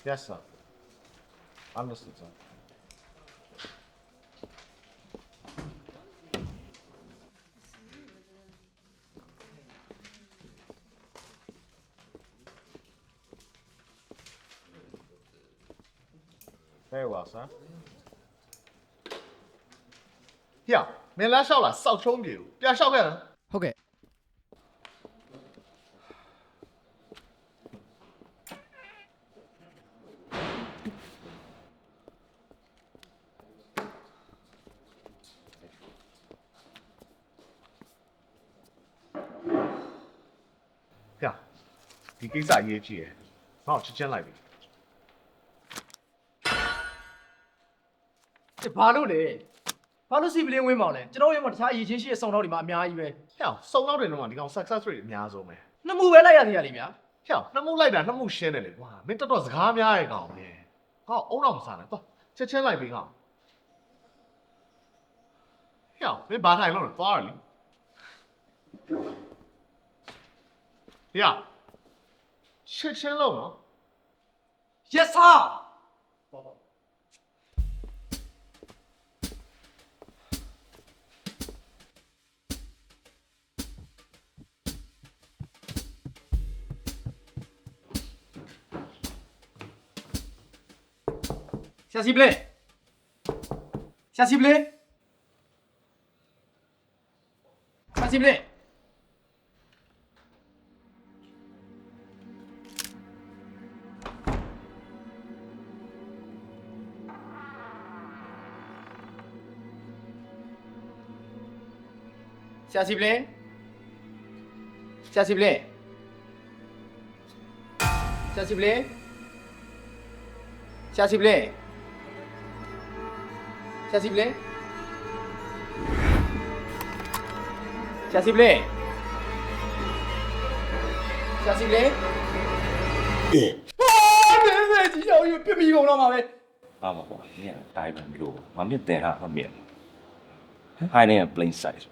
Yes, sir. Understood, sir. Very well, sir. Yeah, 你来少了，少冲牛，别少个人。ဟုတ်ကဲ့ 呀，ဒီကိစ္စအရေးကြီးတယ်။ငါ့ကိုချက်ချင်းလိုက်ပြီ ဘာလို့လဲဘာလို့စီပလင်းဝင်းမောင်လဲကျွန်တော်ရဲ့မှာတခြားအရေးချင်းရှိတဲ့စုံတော့ဒီမှာအများကြီးပဲ ။ဟဲ့စုံတော့တယ်တော့ဒီကောင် success rate အများဆုံးပဲ နှစ်မှုပဲလိုက်ရသေးရလေဗျာ ။ဟဲ့နှမှုလိုက်တာနှမှုရှင်းတယ်လေကွာ။မင်းတော်တော်စကားများရဲ့ကောင်ပဲ။ငါ့အုံတော့မစားနဲ့။သွားချက်ချင်းလိုက်ပြီငါ့။ဟဲ့မင်းဘာထိုင်လို့လဲသွားရလေ။ဟဲ့ချက်ချင်းလုံးနော် Yes sir ဆရာစီပလင်းဆရာစီပလင်းဆရာစီပလင်းဆရာစီပလင်းဆရာစီပလင်းဆရာစီပလင်းဆရာစီပလင်းဆရာစီပလင်းဆရာစီပလင်းဆရာစီပလင်းဟာဒီရောက်ရပြပြကုန်တော့မှာပဲ 啊嘛哇，你也大一本路，我面等下后面，还那个 plain size。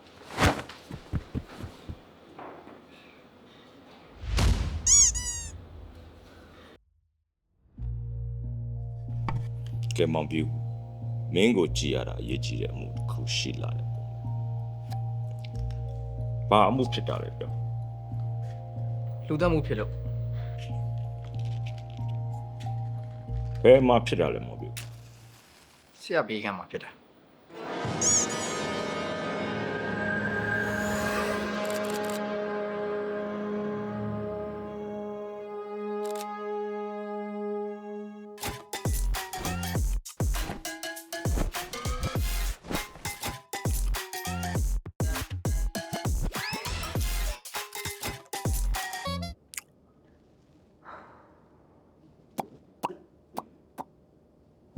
ကဲမောင်ပြူမင်းကိုကြည်ရတာအရေးကြီးတဲ့အမှုတစ်ခုရှိလာတယ်။ဘာအမှုဖြစ်တာလဲပြော လူသက်မှုဖြစ်လို့ ။ဘယ်မှာဖြစ်တာလဲမောင်ပြူ ဆရာဘေးကမှာဖြစ်တာ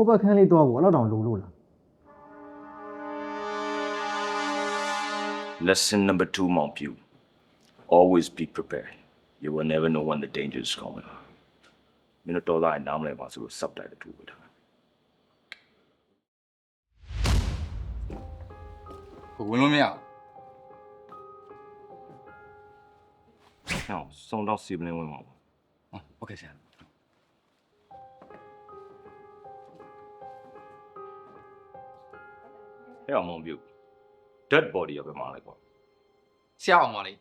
ဟိုဘက်ခန်းလေးတော့ဘောအဲ့လောက်တောင်လိုလို့လား ။ Lesson number 2မောင်ပြူ always be prepared. You will never know when the danger is coming. မင်းတို့တော့နားမလဲပါဆိုလို့ subtitle တူပေးတာ ဟိုဝင်လို့မရ ။ဟောစုံတော့စီပလင်းဝင်ပါဘူး ဟုတ်ကဲ့ဆရာ ။ဟဲ့မောင်ပြူ dead body ရောက်ပြန်လာလိုက်ကွာ ဆရာအောင်ပါလေ ။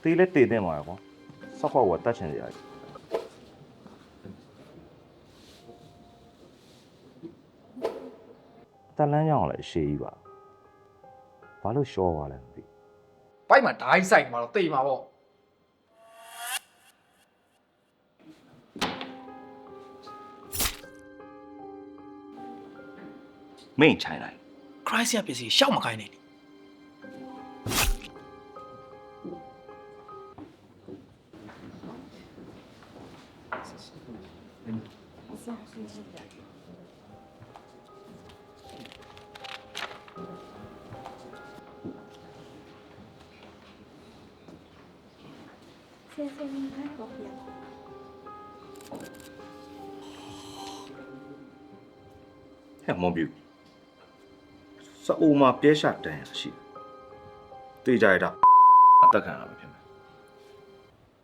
တေးလက်တေးတဲ့မှာကွာ။ဆောက်ခေါက်ဝတ်တတ်ချင်ကြရတယ်။တလန်းကြောင်လည်းအရှိကြီးပါ။ဘာလို့ရှော့သွားလဲမသိဘူး ဘိုက်မှာဓာတ်ဆိုင်မှာတော့တိတ်မှာပေါ့ ။မင်းချိုင်လိုက် ခရိုက်ဆရာပစ္စည်းရှောက်မခိုင်းနဲ့ 先生，你看好不了。ဟဲ့မောင်ပြူစအိုမှာပြဲရှာတန်ရရှိတေးကြရတာအသက်ခံရမှာဖြစ်မယ်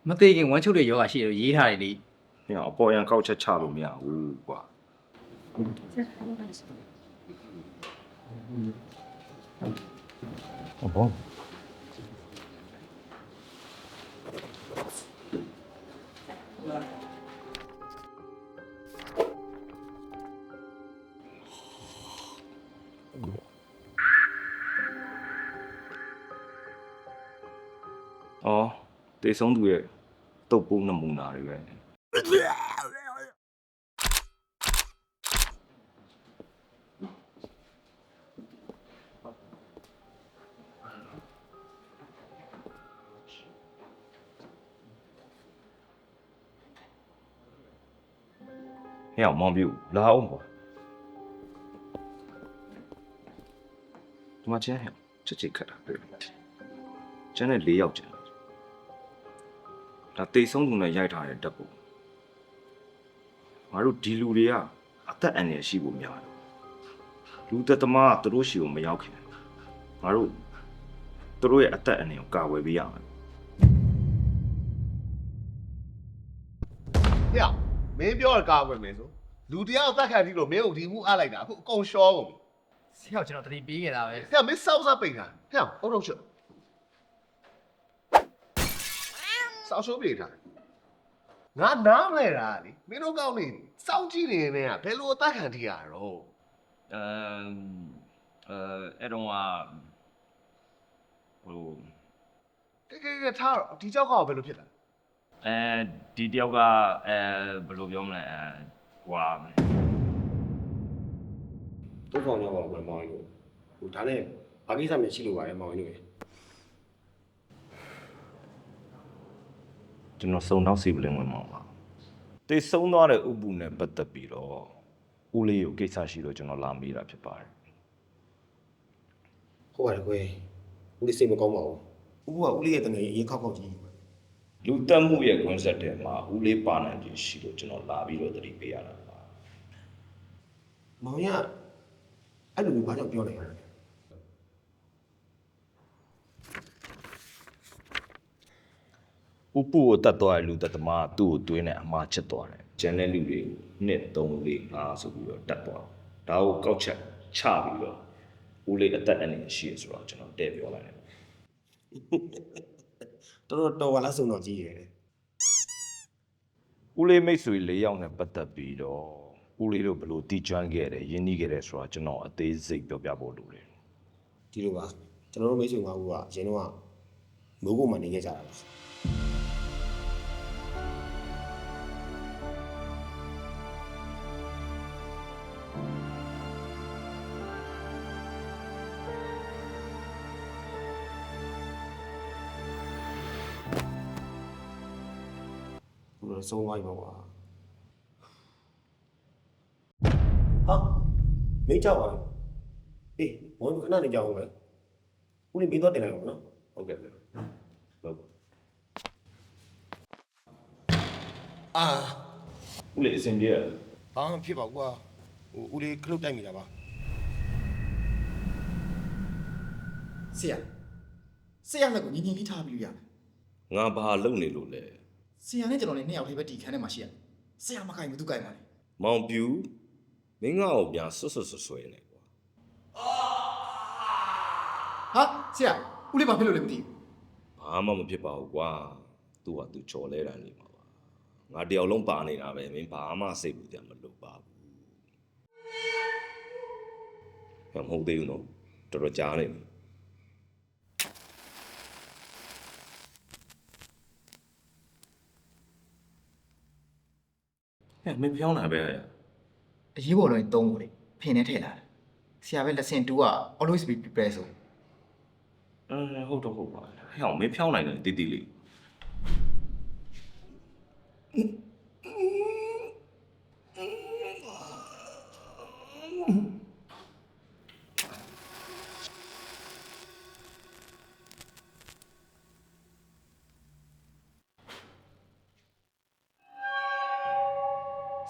မသေးခင်ဝမ်းချုပ်တဲ့ယောဂရှိတယ်လို့ရေးထားတယ်လေ ညအပေါ်ရန်ကောက်ချက်ချလို့မရဘူးကွာဘော အော်တေဆုံးသူရဲ့တုပ်ပိုးနမူနာတွေပဲဟဲ့အောင်မောင်ပြူလာအောင်ကွာဒီမှာကျန်ဟဲ့ချက်ချိတ်ခတ်တာတွေ့ကျန်တဲ့၄ယောက်ကျန်ဒါတေဆုံးသူနဲ့ရိုက်ထားတဲ့တပ်ပုံငါတို့ဒီလူတွေကအသက်အန္တရာယ်ရှိဖို့များတယ်လူသက်သမားကသူတို့ရှိကိုမရောက်ခင်ငါတို့သူတို့ရဲ့အသက်အန္တရာယ်ကိုကာဝယ်ပေးရမယ် ဟဲ့မင်းပြောရကားဝင်မယ်ဆိုလူတယောက်သက်ခံကြည့်လို့မင်းကိုဒီမှုအပ်လိုက်တာအခုအကုန်ရှောကုန်ပြီ ဆရာကျွန်တော်တတိပေးခဲ့တာပဲ ဟဲ့မင်းစောက်စားပိတ်တာဟဲ့အုတ်ထုတ်ချက်စောက်ရှိုးပြေးထားငါနားမလဲတာလေမင်းတို့ကောင်းနေစောင့်ကြည့်နေနေကဘယ်လိုအသက်ခံထိရတော့ အဲ့တော့ဟို ကဲထားတော့ဒီကြောက်ကဘယ်လိုဖြစ်တာ ဒီတယောက်ကဘယ်လိုပြောမလဲဟွာ 都放掉吧，我毛油。我他那把给上面记录完毛油。 ကျွန်တော်စုံတော့စီပလင်ဝင်မှာပါတေဆုံးသွားတဲ့ဥပုနဲ့ပတ်သက်ပြီးတော့ဦးလေးကိုကိစ္စရှိလို့ကျွန်တော်လာမေးတာဖြစ်ပါတယ် 好啊，乖，我的心没搞毛。我的等于一靠靠近。 လူတက်မှုရဲ့ concept ထဲမှာဦးလေးပါနိုင်ခြင်းရှိလို့ကျွန်တော်လာပြီးတော့တတိပေးရတာပါ 毛呀，အဲ့လိုဘာကြောင့်ပြောလိုက်ရလဲ ဥပုကိုတတ်သွားတဲ့လူသက်သမားကသူ့ကိုတွင်းနဲ့အမှားချစ်သွားတယ်ကျန်တဲ့လူတွေကို2 3 4 5ဆိုပြီးတော့တတ်သွားဒါကိုကောက်ချက်ချပြီးတော့ဦးလေးအသက်အနေနဲ့ရှိရဆိုတော့ကျွန်တော်တဲ့ပြောလိုက်တယ် တော်ကလားစုံတော့ကြီးရတယ် ဦးလေးမိတ်ဆွေ၄ယောက်နဲ့ပတ်သက်ပြီးတော့ဦးလေးတို့ဘယ်လိုတီးကျွမ်းခဲ့တယ်ယဉ်နီးခဲ့တယ်ဆိုတာကျွန်တော်အသေးစိတ်ပြောပြဖို့လိုတယ် ဒီလိုပါကျွန်တော်တို့မိတ်ဆွေ၅ဦးကအရင်တော့မိုးကုတ်မှာနေခဲ့ကြတာပါ 我收外包啊！啊，没叫完。哎，我看那里叫我们，我们没多点来我呢。 ဟုတ်ကဲ့ဗျဟုတ် 啊， ဦးလေးအစင်ပြေတယ် ဘာမှဖြစ်ပါကွာဟိုဦးလေးခလုတ်တိုက်မိတာပါ ဆရာလက်ကိုညီညီလေးထားပြီးလို့ရတယ် ငါဘာလုပ်နေလို့လဲ ဆရာနဲ့ကျွန်တော်နဲ့နှစ်ယောက်တည်းပဲဒီခန်းထဲမှာရှိရတယ်ဆရာမကင်ဘူးသူကင်ပါလေ မောင်ပြူမင်းငါ့ကိုပြန်ဆွတ်ဆွဲနေကွာ ဟာဆရာဦးလေးဘာဖြစ်လို့လဲမသိဘူး ဘာမှမဖြစ်ပါဘူးကွာသူ့ဟာသူချော်လဲတာနေမှာပါငါတယောက်လုံးပါနေတာပဲမင်းဘာမှစိတ်ဘူးကြမလုပ်ပါဘူးဟဲ့မဟုတ်သေးဘူးနော်တော်တော်ကြားနေပြီဟဲ့မင်းပြောင်းလာပဲ အရေးပေါ်တော့3ခုလေဖင်နဲ့ထည့်လာတယ်ဆရာပဲ lesson 2က always be prepared ဆို ဟုတ်တော့ဟုတ်ပါဟဲ့အောင်မင်းဖြောင်းနိုင်တယ်တိတိလေး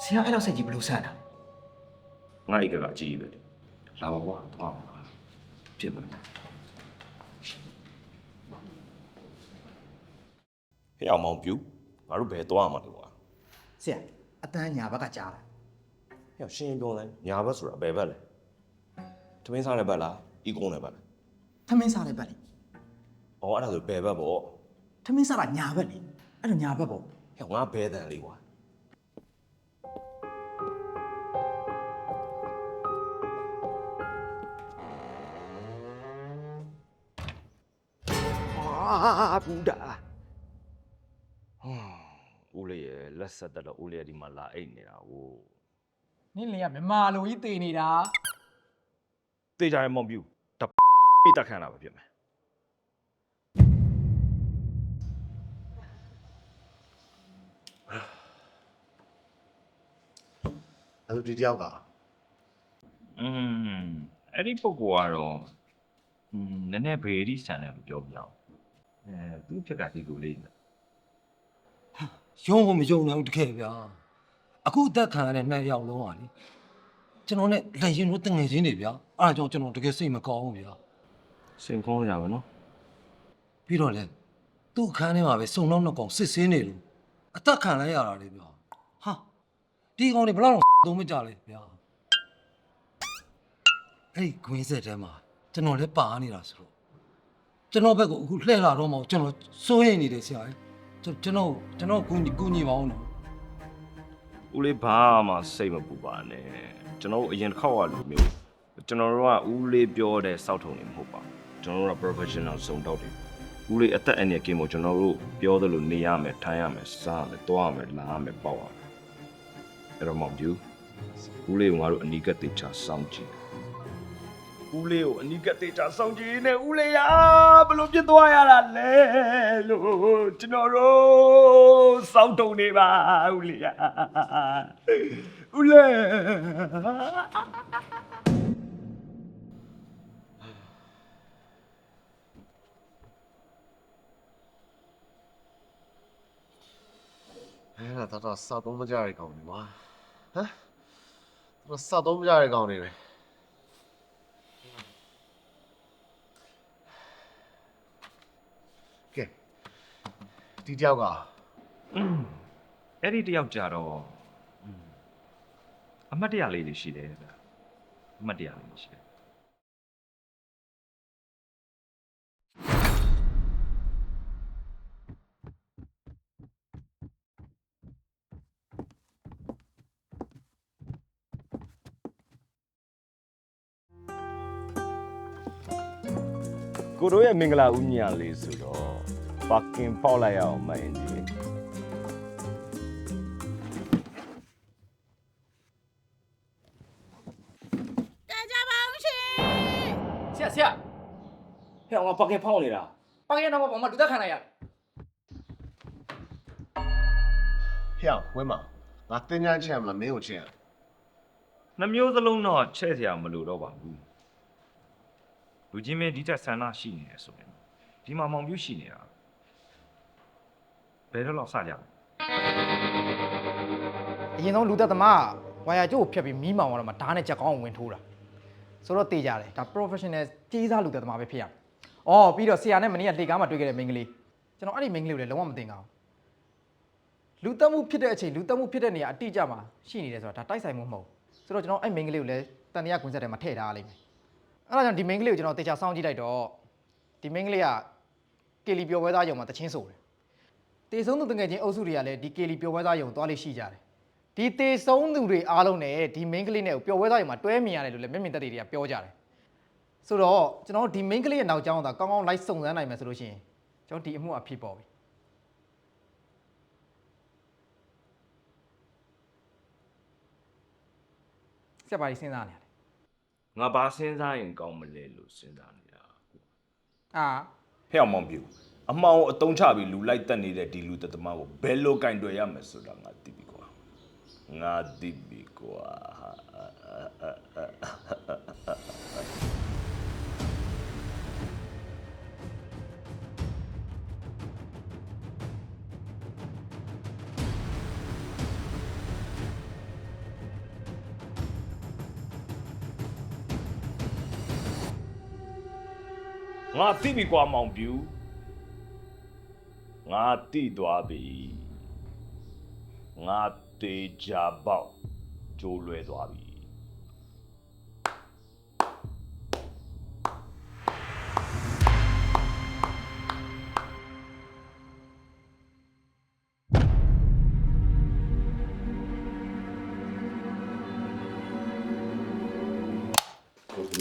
ဆရာအဲ့လောက်စိတ်ကြီးဘယ်လိုဆန့်တာ ငါ့အိတ်ကအကြီးပဲလာပါကွာသွားပါဖြစ်မယ် ဟဲ့အောင်မောင်ပြူငါတို့ဘယ်သွားမှာလဲကွာ ဆရာအတန်းညာဘက်ကကြားလာ ဟဲ့ရှင်းပြောလိုက်ညာဘက်ဆိုတာဘယ်ဘက်လဲထမင်းစားတဲ့ဘက်လားဤကုန်းတဲ့ဘက်လား ထမင်းစားတဲ့ဘက်လေ အော်အဲ့ဒါဆိုဘယ်ဘက်ပေါ့ ထမင်းစားတာညာဘက်လေအဲ့တော့ညာဘက်ပေါ့ ဟဲ့ငါဘဲတန်လေးကွာ ဟာဘူးတာဦးလေးရဲ့လက်ဆက်တက်တော့ဦးလေးဒီမှာလာအိတ်နေတာဟို နင်းလင်ကမြမာလိုကြီးတည်နေတာ တေးကြရဲမောင်ပြူတပိတ်တက်ခံတာပဲဖြစ်မယ် အဲ့လိုဒီတယောက်က အဲ့ဒီပုဂ္ဂိုလ်ကတော့နည်းနည်းဘေးဒီဆန်တယ်လို့ပြောပြအောင်သူ့ဖြစ်ကဒီလိုလေး ရုံးကိုမယုံနိုင်ဘူးတကယ်ဗျာအခုအသက်ခံရတဲ့နှစ်ယောက်လုံးอ่ะလေကျွန်တော်နဲ့လက်ရင်တို့တငယ်ချင်းတွေဗျာအဲ့ဒါကြောင့်ကျွန်တော်တကယ်စိတ်မကောင်းဘူးဗျာ စင်ကောင်းရပါနော် ပြီးတော့လေသူ့အခန်းထဲမှာပဲစုံနောက်နှစ်ကောင်စစ်ဆေးနေလို့အသက်ခံလိုက်ရတာလေဗျာဟာဒီကောင်တွေဘယ်လောက်သုံးမကြလဲဗျာအဲ့ဒီခွင်းဆက်ထဲမှာကျွန်တော်လည်းပါနေတာဆိုတော့ကျွန်တော်ဘက်ကအခုလှည့်လာတော့မှကျွန်တော်စိုးရိမ်နေတယ်ဆရာကြီးကျွန်တော်ကူညီပါအောင်နော် ဦးလေးဘာမှစိတ်မပူပါနဲ့ကျွန်တော်တို့အရင်တစ်ခေါက်ကလိုမျိုးကျွန်တော်တို့ကဦးလေးပြောတဲ့စောက်ထုံနေမဟုတ်ပါကျွန်တော်တို့က professional စုံတော့တယ်ဦးလေးအသက်အန္တရာယ်ကင်းဖို့ကျွန်တော်တို့ပြောသလိုနေရမယ်ထိုင်ရမယ်စားရမယ်တွားရမယ်လာရမယ်ပေါက်ရမယ်အဲ့တော့မောင်ပြူဦးလေးကငါတို့အနီးကပ်တေချာစောင့်ကြည့်ဦးလေးကိုအနီးကပ်တေချာစောင့်ကြည့်နေဦးလေးရဘလို့ပြစ်သွားရတာလဲလို့ကျွန်တော်တို့စောင့်တုံနေပါဦးလေးရဦးလေး အဲ့ဒါတော့စောက်သုံးမကြရတဲ့ကောင်တွေကွာဟမ်တော့စောက်သုံးမကြရတဲ့ကောင်တွေပဲကဲဒီတယောက်က အဲ့ဒီတယောက်ကြတော့အမှတ်တရလေးတွေရှိတယ်ဗျအမှတ်တရလေးရှိတယ် ကိုတို့ရဲ့မင်္ဂလာဦးညလေးဆိုတော့ပါကင်ပေါက်လိုက်ရအောင်မင်းကြီး ဆရာ ဟဲ့အောင်ပါကင်ဖောက်နေတာ ပါကင်တော့ဘာမှလူသက်ခံလိုက်ရတယ် ဟဲ့ဝင်းမငါတင်ညာချင်မလားမင်းကိုချင် နှမျိုးစလုံးတော့ချဲ့စရာမလိုတော့ပါဘူးလူချင်းမင်းဒီတက်ဆန္ဒရှိနေတယ်ဆိုရင်ဒီမှာမောင်ပြူရှိနေတာဘယ်တော့လောက်စကြလဲ အရင်ဆုံးလူသက်သမားဝါယာကျိုးကိုဖြတ်ပြီးမီးမောင်တော့မှဓာတ်နဲ့ချက်ကောင်းကိုဝင်ထိုးတာဆိုတော့တေးကြတယ်ဒါ professional ကြီးစားလူသက်သမားပဲဖြစ်ရမယ်။အော်ပြီးတော့ဆရာနဲ့မနေ့ကလှေကားမှာတွေ့ခဲ့တဲ့မိန်းကလေးကျွန်တော်အဲ့ဒီမိန်းကလေးကိုလည်းလုံးဝမသိငါဘူး။လူသက်မှုဖြစ်တဲ့အချိန်လူသက်မှုဖြစ်တဲ့နေရာအတိအကျမှာရှိနေတယ်ဆိုတာဒါတိုက်ဆိုင်မှုမဟုတ်ဘူး။ဆိုတော့ကျွန်တော်အဲ့မိန်းကလေးကိုလည်းတန်တရားကွင်းဆက်ထဲမှာထည့်ထားရလိမ့်မယ်။အဲ့ဒါကြောင့်ဒီမိန်းကလေးကိုကျွန်တော်တေချာစောင့်ကြည့်လိုက်တော့ဒီမိန်းကလေးကကေလီပျော်ပွဲသားယုံမှာတချင်းဆိုတယ်။တေဆုံးသူတငယ်ချင်းအုပ်စုတွေကလည်းဒီကေလီပျော်ပွဲသားယုံသွားလေးရှိကြတယ်။ဒီတေဆုံးသူတွေအားလုံးနဲ့ဒီမိန်းကလေးနဲ့ပျော်ပွဲသားယုံမှာတွဲမြင်ရတယ်လို့လည်းမျက်မြင်သက်သေတွေကပြောကြတယ်။ဆိုတော့ကျွန်တော်ဒီမိန်းကလေးရဲ့နောက်ကျောင်းကကောင်းကောင်းလိုက်စုံစမ်းနိုင်မယ်ဆိုလို့ရှိရင်ကျွန်တော်ဒီအမှုအဖြစ်ပေါ်ပြီ။ဆက်ပါလိစဉ်းစားနေရတယ် ငါဘာစဉ်းစားရင်ကောင်းမလဲလို့စဉ်းစားနေတာ ။အာ ဟဲ့အောင်မောင်ပြူအမှောင်ကိုအတုံးချပြီးလူလိုက်တက်နေတဲ့ဒီလူသက်သမားကိုဘယ်လိုကင်တွယ်ရမယ်ဆိုတာငါသိပြီကွာငါသိပြီကွာ ဟ ငါသိပြီကွာမောင်ပြူငါသိသွားပြီငါတေချာပေါက်ကျိုးလွဲသွားပြီ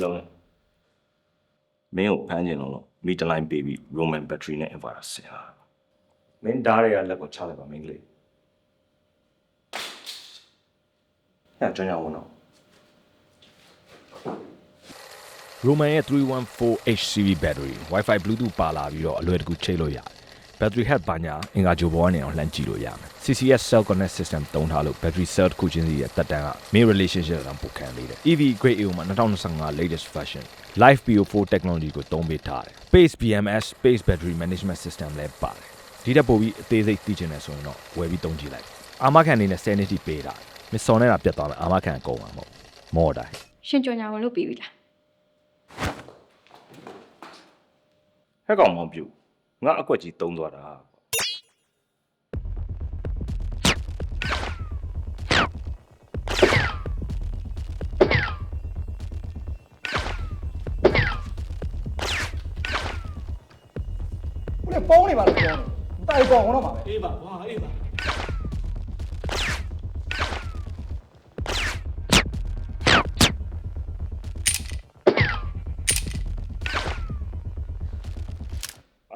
လုံးမင်းကိုဖမ်းကျင်လို့မီတလိုင်းပေးပြီး Roman battery နဲ့ inverter ဆင်လာမင်းဓာတ်တွေကလက်ကိုချလိုက်ပါမင်းကလေးညကျွန်တော်ဝင်တော့ Roman ရဲ့ 314 HCV battery Wi-Fi Bluetooth ပါလာပြီးတော့အလွယ်တကူချိတ်လို့ရတယ် battery health ဘာညာအင်္ဂါကြိုပေါ်ကနေအောင်လှမ်းကြည့်လို့ရမယ် CCS cell connect system သုံးထားလို့ battery cell တစ်ခုချင်းစီရဲ့တက်တန်းက main relationship ကပိုခံလေးတယ် EV grade A မှာ2025 latest version Live PO4 technology ကိုသုံးပေးထားတယ် Pace BMS Pace battery management system လည်းပါတယ်ဒီတက်ပို့ပြီးအသေးစိတ်သိချင်တယ်ဆိုရင်တော့ဝယ်ပြီးသုံးကြည့်လိုက်အာမခံအနေနဲ့10နှစ်ထိပေးတာမစ်စော်နေတာပြတ်သွားမယ်အာမခံအကုန်မှာမဟုတ်မော်တိုင်း ရှင်ကြော်ညာဝင်လို့ပြီးပြီလား ဟဲ့ကောင်မောင်ပြူငါအကွက်ကြီးတုံးသွားတာ ဦးလေးပေါင်းနေပါလို့ပြောတယ်မတိုက်ပေါင်းတော့ပါပဲ အေးပါကွာအေးပါ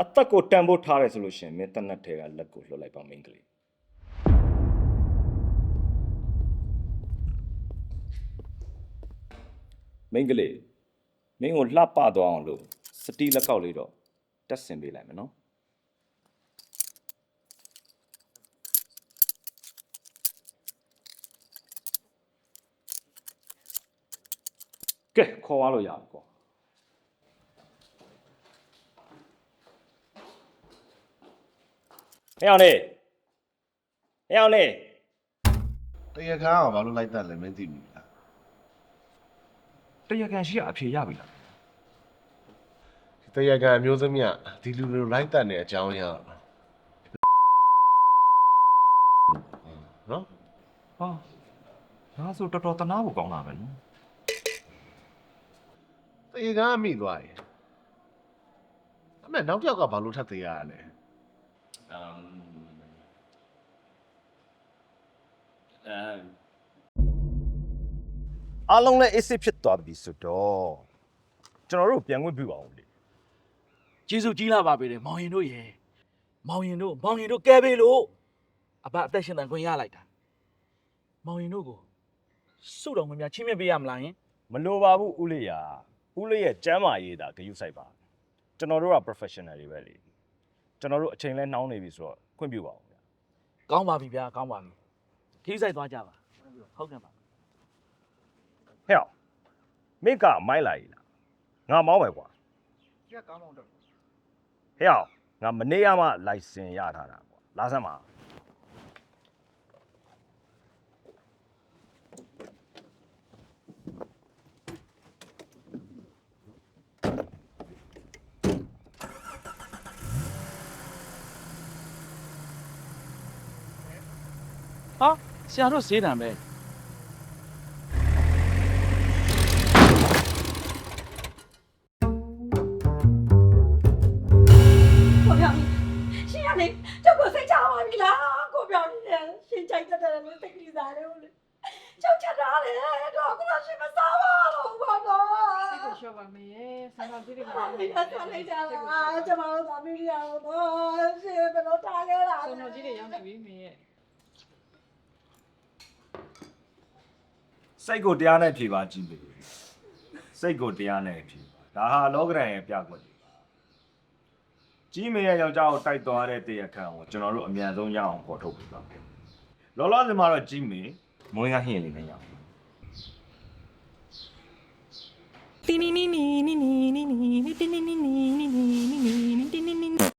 အသက်ကိုတန်ဖို့ထားတယ်ဆိုလို့ရှိရင်မင်းတနတ်ထဲကလက်ကိုလှုပ်လိုက်ပါမင်းကလေးမင်းကလေးမင်းကိုလှပသွားအောင်လို့စတီးလက်ကောက်လေးတော့တက်ဆင်ပေးလိုက်မယ်နော်ကဲခေါ်သွားလို့ရပြီကွာ ဟဲ့အောင်နေဟဲ့အောင်နေ တရားခံကဘာလို့လိုက်တက်လဲမင်းသိပြီလား တရားခံရှိရအဖြေရပြီလား တရားခံအမျိုးသမီးကဒီလူလိုလိုက်တက်နေအကြောင်းရအောင်နော် ဟာဒါဆိုတော်တော်တနာဖို့ကောင်းတာပဲနော် တရားခံကမိသွားရင်အမေနောက်တစ်ယောက်ကဘာလို့ထပ်တရားရလဲ အားလုံးလည်း AC ဖြစ်သွားပြီဆိုတော့ကျွန်တော်တို့ပြန်ခွင့်ပြုပါဦးလေ ကျေးဇူးကြီးလာပါပေတယ်မောင်ရင်တို့ရေမောင်ရင်တို့ကဲပေးလို့အဘအသက်ရှင်တန်ခွင့်ရလိုက်တာမောင်ရင်တို့ကိုစုတော်မများချင်းမြတ်ပေးရမလားယင် မလိုပါဘူးဦးလေးရဦးလေးရဲ့ကျမ်းမာရေးတာဂရုစိုက်ပါကျွန်တော်တို့က professional တွေပဲလေကျွန်တော်တို့အချိန်လဲနှောင်းနေပြီဆိုတော့ခွင့်ပြုပါဦးဗျာ ကောင်းပါပြီဗျာကောင်းပါပြီခီးဆိုင်သွားကြပါဟုတ်ကဲ့ပါ ဟဲ့အောင်မိကမိုင်းလာကြီးလားငါမောင်းမယ်ကွာ ဒီကကောင်းတော့တော့ ဟဲ့အောင်ငါမနေ့ကမှ license ရထားတာကွာလာစမ်းပါ ဟာဆရာတို့ဈေးတံပဲ ကိုပြောင်းရှင်ရနေကျောက်ကိုစိတ်ချပါပြီလားကိုပြောင်းနေရှင်ချိုက်တဲ့တယ်လို့စိတ်ကလေးစားတယ်ဟုတ်လေကျောက်ချတာလေတော့ကိုရှင်မစားပါတော့ဘာတော့စိတ်ကိုရှော့ပါမယ်ဆန္ဒပြည့်တယ်ပါလေဆက်လိုက်ကြလားကျမတို့သမီးရအောင်တော့ရှင်ဘယ်လိုထားခဲ့တာလဲကျွန်တော်ကြီးတွေရောက်နေပြီမင်းရဲ့ စိတ်ကိုတရားနဲ့ဖြေပါကြည့်ပြီစိတ်ကိုတရားနဲ့ဖြေဒါဟာလောကရန်ရဲ့ပြကွက်ကြီးမင်းရဲ့ယောက်ျားကိုတိုက်သွားတဲ့တရားခံကိုကျွန်တော်တို့အမြန်ဆုံးရအောင်ပေါ်ထုတ်ပေးပါလောလောဆယ်မှာတော့ကြီးမင်းမွေးကဟင်းလေးနဲ့ရအောင် နီနီနီနီနီနီနီနီနီနီနီနီနီနီနီ